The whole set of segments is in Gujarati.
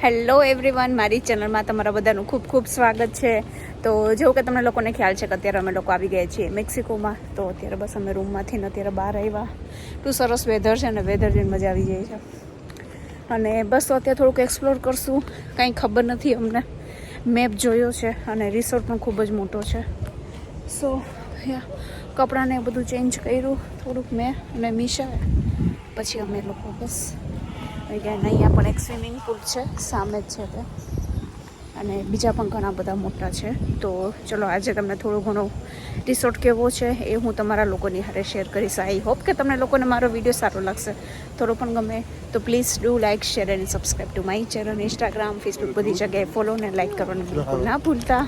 હેલો એવરીવન, મારી ચેનલમાં તમારા બધાનું ખૂબ ખૂબ સ્વાગત છે. તો જેવું કે તમને લોકોને ખ્યાલ છે કે અત્યારે અમે લોકો આવી ગયા છીએ મેક્સિકોમાં. તો અત્યારે બસ અમે રૂમમાંથી ને અત્યારે બહાર આવ્યા. એટલું સરસ વેધર છે ને, વેધર જોઈને મજા આવી જાય છે. અને બસ તો અત્યારે થોડુંક એક્સપ્લોર કરશું. કાંઈ ખબર નથી અમને. મેપ જોયો છે અને રિસોર્ટ પણ ખૂબ જ મોટો છે. સો કપડાને બધું ચેન્જ કર્યું થોડુંક મેં અને મીશા. પછી અમે લોકો બસ અહીંયા પણ એક સ્વિમિંગ પુલ છે, સામે જ છે તે, અને બીજા પણ ઘણા બધા મોટા છે. તો ચલો આજે તમને થોડું ઘણું રિસોર્ટ કેવો છે એ હું તમારા લોકોની હારે શેર કરીશ. આઈ હોપ કે તમને લોકોને મારો વિડીયો સારો લાગશે, થોડો પણ ગમે તો please do like, share and subscribe to my channel. Instagram, Facebook બધી જગ્યાએ ફોલો ને લાઇક કરવાનું બિલકુલ ના ભૂલતા.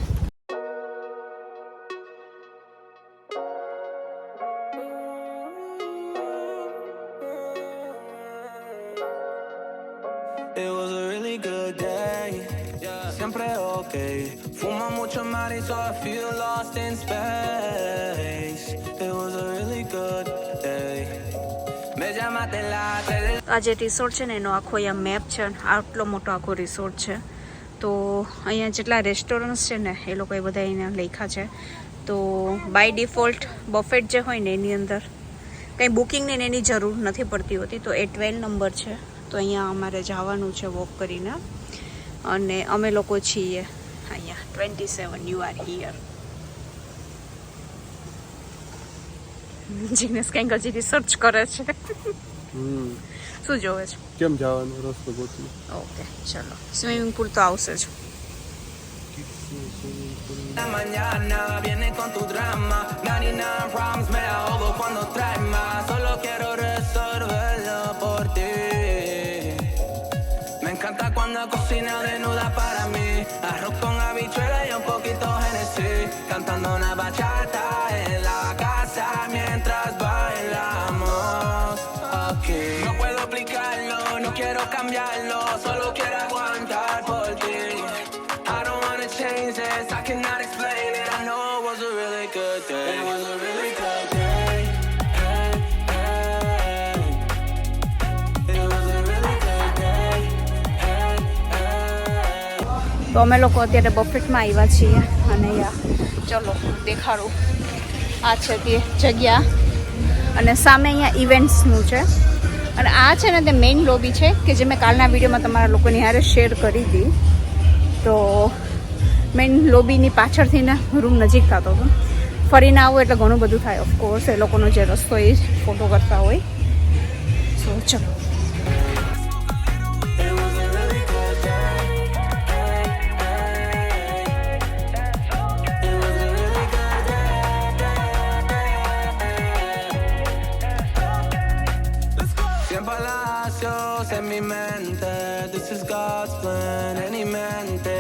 It was a really good day, siempre okay. Fumo mucho mari, so I feel lost in space. It was a really good day. Me llamaste la tele. આ જે રિસોર્ટ છે ને એનો આખો અહીંયા મેપ છે. આટલો મોટો આખો રિસોર્ટ છે. તો અહીંયા જેટલા રેસ્ટોરન્ટ્સ છે ને એ લોકોએ બધા અહીંયા લખ્યા છે. તો બાય ડિફોલ્ટ બફેટ જે હોય ને એની અંદર કંઈ બુકિંગની એની જરૂર નથી પડતી હોતી. તો એ 12 નંબર છે. તો અહીંયા અમારે જવાનું છે વોક કરીને, અને અમે લોકો છીએ અહીંયા 27. You are here. જીનેશ કંઈક હજી રિસર્ચ કરે છે. શું જોવે છે? કેમ જવાનો રસ્તો ગોતી. ઓકે ચલો, સ્વિમિંગ પુલ તો આવશે જ. La mañana viene con tu drama. 99 problems me ahogo cuando traes más. Solo quiero resolverlo por ti. Me encanta cuando cocina desnuda para mí. Arroz con habichuela y un poquito Hennessy. Cantando una bachata en la casa mientras bailamos. Okay. No puedo explicarlo, no quiero cambiarlo. Solo quiero aguantar por ti. I don't wanna change this, I cannot explain it. I know it was a really good day. It was a really good day. Hey, hey. It was a really good day. Hey, hey. તો અમે લોકો અત્યારે બફેટમાં આવ્યા છીએ, અને ચલો દેખાડું. આ છે તે જગ્યા, અને સામે અહીંયા ઇવેન્ટ્સનું છે. અને આ છે ને તે મેઇન લોબી છે કે જે મેં કાલના વિડીયોમાં તમારા લોકોની હારે શેર કરી હતી. તો મેઇન લોબીની પાછળથી ને રૂમ નજીક થતો હતો. ફરીને આવો એટલે ઘણું બધું થાય. ઓફકોર્સ એ લોકોનો જે રસ્તો એ ફોટો કરતા હોય. સો ચલો. Palacios en mi mente, this is God's plan en mi mente.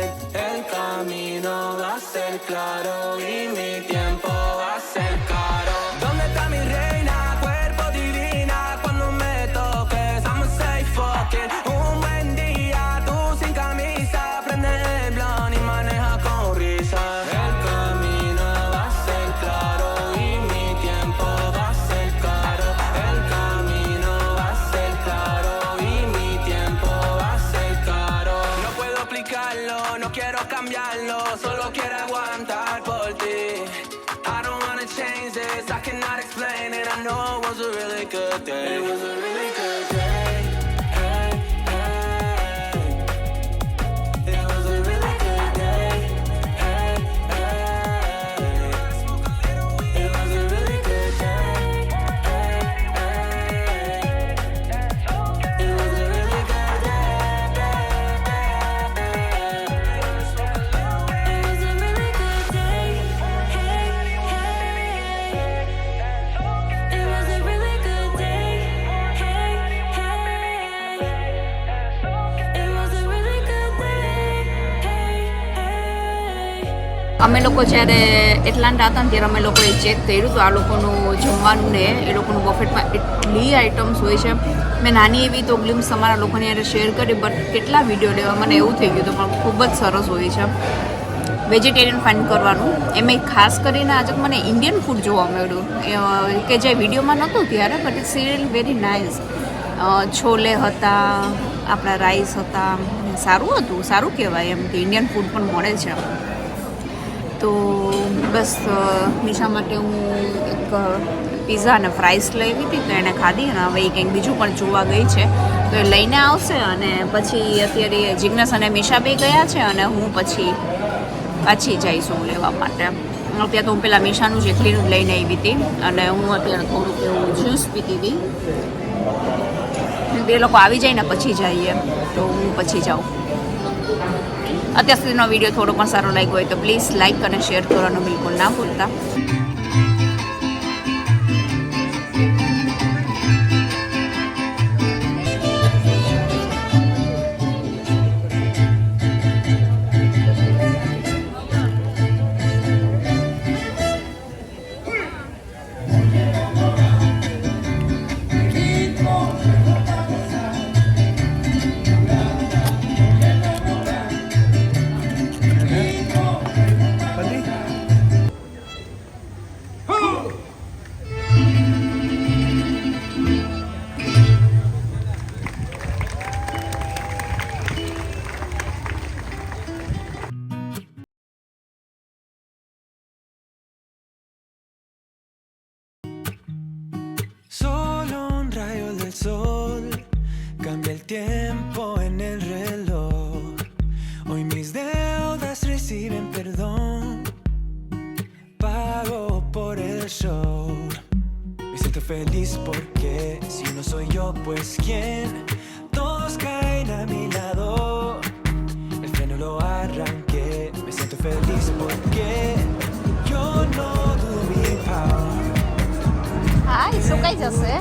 El camino va a ser claro y mi tiempo va a ser caro. ¿Dónde está mi reina, cuerpo divina? Cuando me toques, I'ma say fuck it. Un buen día, tú sin camisa, prende el blunt y maneja con risa. El camino va a ser claro y mi tiempo va a ser caro. El camino va a ser claro y mi tiempo va a ser caro. No puedo explicarlo, no quiero cambiarlo, solo quiero aguantar por ti. I don't wanna change this, I cannot explain it. I know it was a really good day. It was a really good day. Hey, hey. It was a really good day. Hey, hey. It was a really good day. Hey, hey. It was a really good day. અમે લોકો જ્યારે એટલાન્ટા હતા ને ત્યારે અમે લોકોએ ચેક કર્યું તો આ લોકોનું જમવાનું ને એ લોકોનું બફેટમાં એટલી આઇટમ્સ હોય છે. મેં નાની એવી તો ગ્લિમ્સ અમારા લોકોની યારે શેર કરી, બટ કેટલા વિડીયો લેવા મને એવું થઈ ગયું. તો પણ ખૂબ જ સરસ હોય છે. વેજીટેરિયન ફાઇન્ડ કરવાનું, એમાં ખાસ કરીને આજે મને ઇન્ડિયન ફૂડ જોવા મળ્યું કે જે વિડીયોમાં નહોતું ત્યારે, but it's really very nice. Chole હતા, આપણા રાઈસ હતા, સારું હતું, સારું કહેવાય એમ કે ઇન્ડિયન ફૂડ પણ મળે છે. તો બસ મીશા માટે હું એક પિઝા અને ફ્રાઈસ લઈ આવી હતી, તો એને ખાધી. અને હવે એ કંઈક બીજું પણ જોવા ગઈ છે, તો એ લઈને આવશે. અને પછી અત્યારે જિજ્ઞેસ અને મીશા બે ગયા છે, અને હું પછી પાછી જઈશું લેવા માટે. અત્યારે તો હું પેલા મીશાનું જ એકલીનું જ લઈને આવી હતી, અને હું અત્યારે થોડુંક એવું જ્યુસ પીતી હતી. એ લોકો આવી જાય ને પછી જઈએ, તો હું પછી જાઉં. અત્યાર સુધીનો વિડીયો થોડો પણ સારો લાગ્યો હોય તો પ્લીઝ લાઇક અને શેર કરવાનું બિલકુલ ના ભૂલતા. Solo un rayo del sol cambia el tiempo en el reloj. Hoy mis deudas reciben perdón, pago por el show. Me siento feliz porque si no soy yo, pues quién. Todos caen a mi lado, el freno lo arranqué. Me siento feliz porque yo no dudo mi power. હા, એ સુકાઈ જશે.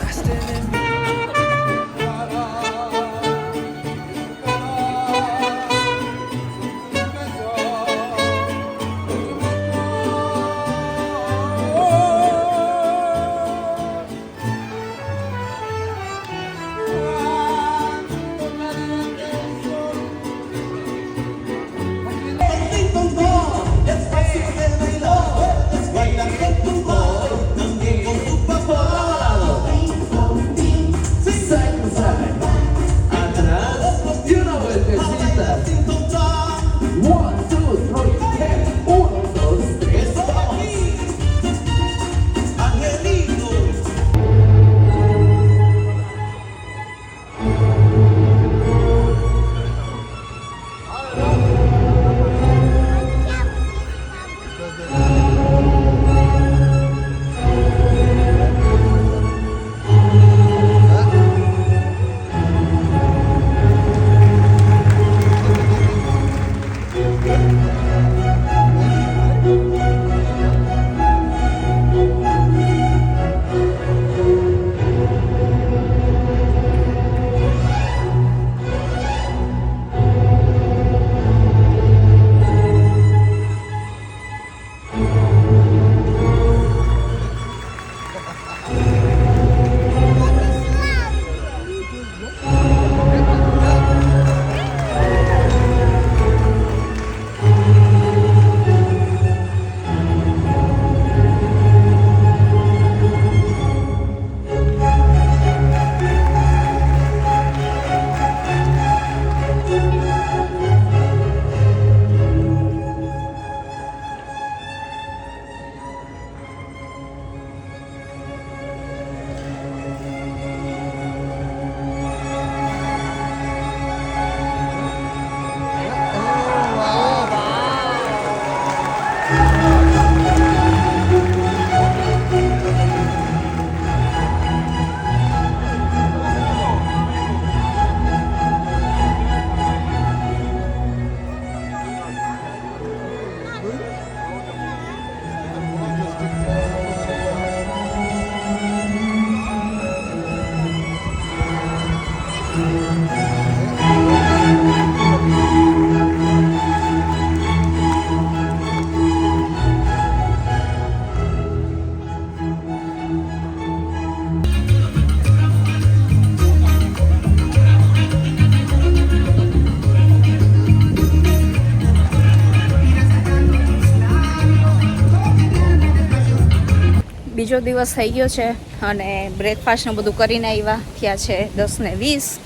બીજો દિવસ થઈ ગયો છે અને બ્રેકફાસ્ટ ને બધું કરીને આવ્યા થયા છે 10:20.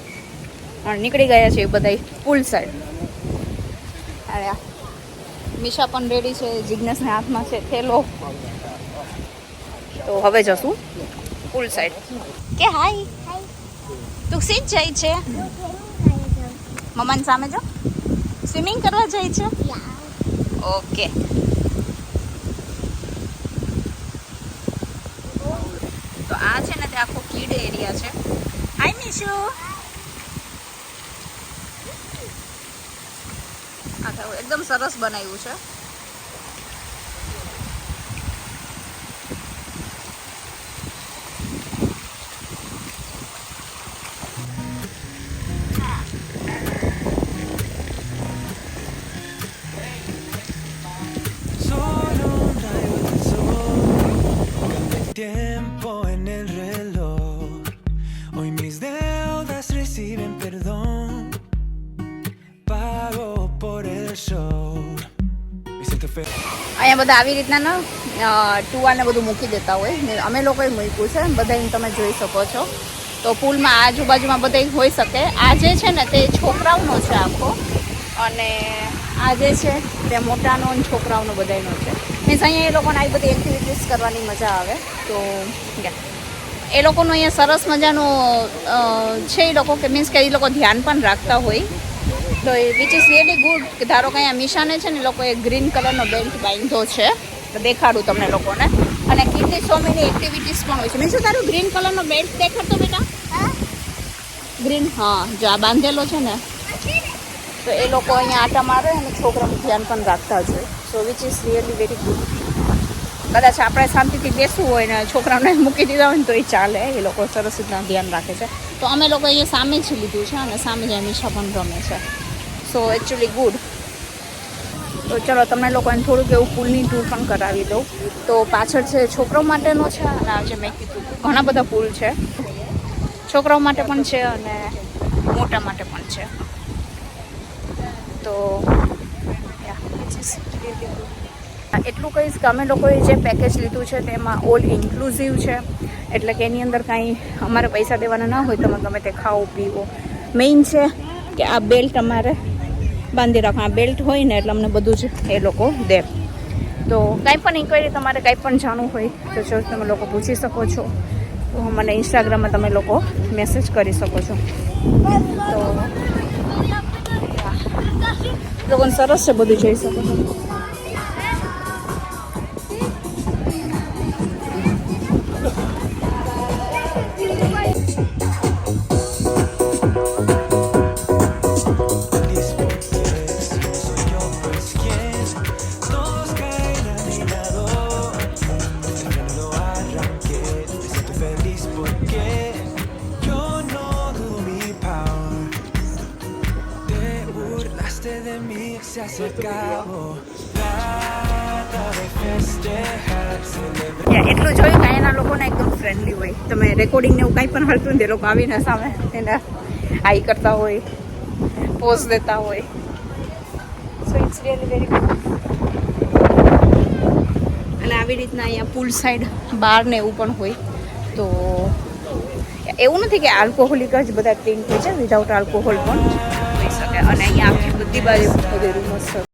અને નીકળી ગયા છે એ બધા પુલ સાઈડ. અરે મિશા પણ રેડી છે, જિજ્ઞેસના હાથમાં છે થેલો. તો હવે જશું પુલ સાઈડ. કે હાય તું સીધ જાય છે મમ્માની સામે જો સ્વિમિંગ કરવા જાય છે. ઓકે તો આ છે ને તે આખો કિડ એરિયા છે. હાય મિશુ. એકદમ સરસ બનાવ્યું છે. Solo un rayo del sol cambia el tiempo en el reloj. Hoy mis deudas reciben perdón. Pago por el show. Me siento feliz. અહીંયા બધા આવી રીતના ને ટુવાને બધું મૂકી દેતા હોય ને અમે લોકોએ મૂક્યું છે બધા તમે જોઈ શકો છો. તો પુલમાં આજુબાજુમાં બધા હોઈ શકે. આ જે છે ને તે છોકરાઓનો છે આખો, અને આ જે છે તે મોટાનો અને છોકરાઓનો બધાનો છે. મીન્સ અહીંયા એ લોકોને આવી બધી એક્ટિવિટીઝ કરવાની મજા આવે. તો એ લોકોનું અહીંયા સરસ મજાનું છે. એ લોકો કે મીન્સ કે એ લોકો ધ્યાન પણ રાખતા હોય. તો એ વિચ ઇઝ રિયલી ગુડ. કે ધારો કે અહીંયા મિશાને છે ને લોકોએ ગ્રીન કલરનો બેલ્ટ બાંધ્યો છે. તો દેખાડું તમને લોકોને. અને કેટલી સો મેની એક્ટિવિટીઝ પણ હોય છે. મીન્સ તારું ગ્રીન કલરનો બેલ્ટ દેખાડતો બેટા. ગ્રીન, હા જો આ બાંધેલો છે ને. તો એ લોકો અહીંયા આટા મારે અને છોકરાનું ધ્યાન પણ રાખતા જ હોય. So which is really very good. કદાચ આપણે શાંતિથી બેસવું હોય ને છોકરાઓને મૂકી દીધા હોય ને તો એ ચાલે. એ લોકો સરસ રીતના ધ્યાન રાખે છે. તો અમે લોકો અહીંયા સામે જ લીધું છે અને સામે જ મિશા પણ રમે છે. સો એકચ્યુઅલી ગુડ. તો ચલો તમને લોકોને થોડુંક એવું પુલની ટૂર પણ કરાવી દઉં. તો પાછળ છે છોકરાઓ માટેનો છે, અને આજે મેં કીધું ઘણા બધા પુલ છે. છોકરાઓ માટે પણ છે અને મોટા માટે પણ છે. તો એટલું કહીશ કે અમે લોકોએ જે પેકેજ લીધું છે તેમાં ઓલ ઇન્ક્લુઝિવ છે. એટલે કે એની અંદર કાંઈ અમારે પૈસા દેવાના ના હોય. તમે ગમે તે ખાઓ પીવો. મેઇન છે કે આ બેલ્ટ અમારે બાંધી રાખો. આ બેલ્ટ હોય ને એટલે અમને બધું જ એ લોકો દે. તો કાંઈ પણ ઇન્ક્વાયરી તમારે કાંઈ પણ જાણવું હોય તો જો તમે લોકો પૂછી શકો છો. તો મને ઇન્સ્ટાગ્રામમાં તમે લોકો મેસેજ કરી શકો છો. તો લોકોને સરસ છે, બધું જોઈ શકો છો. Feliz porque si no soy yo, pues quién. Todos caen a mi lado. El freno lo arranqué. Me siento feliz porque yo no dudo mi power. Te burlaste de mí, se hace acabó. Trata de festejar, celebrar. એટલું જોયું કે અહીંના લોકોને એકદમ ફ્રેન્ડલી હોય. તમે રેકોર્ડિંગ ને એવું કાંઈ પણ હાલતું ને તે લોકો આવીને સામે એને હાઈ કરતા હોય, પોઝ દેતા હોય. So it's really very good. અને આવી રીતના અહીંયા પુલ સાઈડ બાર ને એવું પણ હોય. તો એવું નથી કે આલ્કોહોલિક જ બધા ડ્રિંક હોય છે, વિધાઉટ આલ્કોહોલ પણ હોઈ શકે. અને અહીંયા આખી બધી બાજુ બધી રૂમો છે.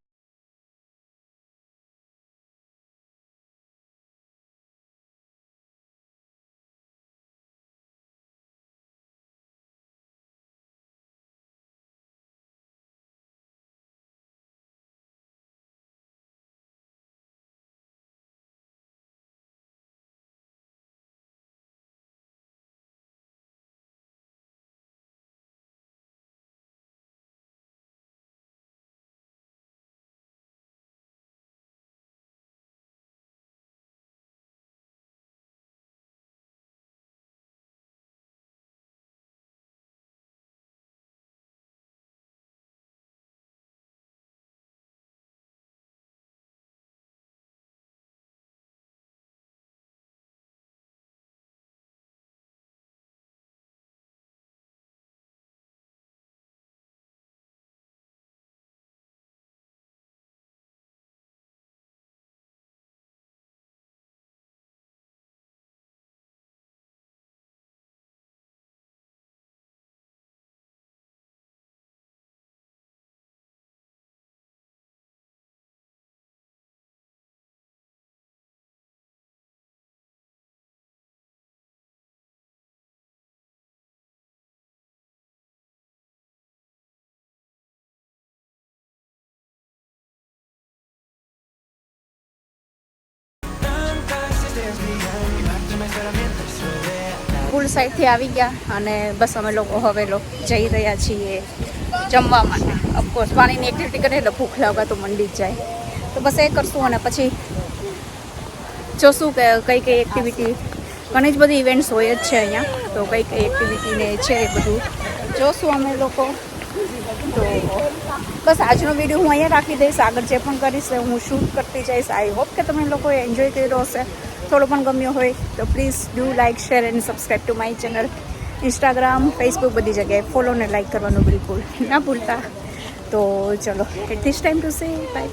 પુલ સાઈડથી આવી ગયા અને બસ અમે લોકો હવે જઈ રહ્યા છીએ જમવા માટે. ઓફકોર્સ પાણીની એક્ટિવિટી કરીએ એટલે ભૂખ લાગવા તો મંડી જ જાય. તો બસ એ કરશું અને પછી જોશું કે કઈ એક્ટિવિટી, ઘણી જ બધી ઇવેન્ટ્સ હોય જ છે અહીંયા. તો કઈ એક્ટિવિટીને છે એ બધું જોશું અમે લોકો. તો બસ આજનો વિડીયો હું અહીંયા રાખી દઈશ. આગળ જે પણ કરીશ હું શૂટ કરતી જઈશ. આઈ હોપ કે તમે લોકોએ એન્જોય કર્યો હશે. થોડો પણ ગમ્યો હોય તો please do like, share and subscribe to my channel. Instagram, Facebook બધી જગ્યાએ ફોલો ને લાઇક કરવાનું બિલકુલ ના ભૂલતા. તો ચલો, at this time to say by.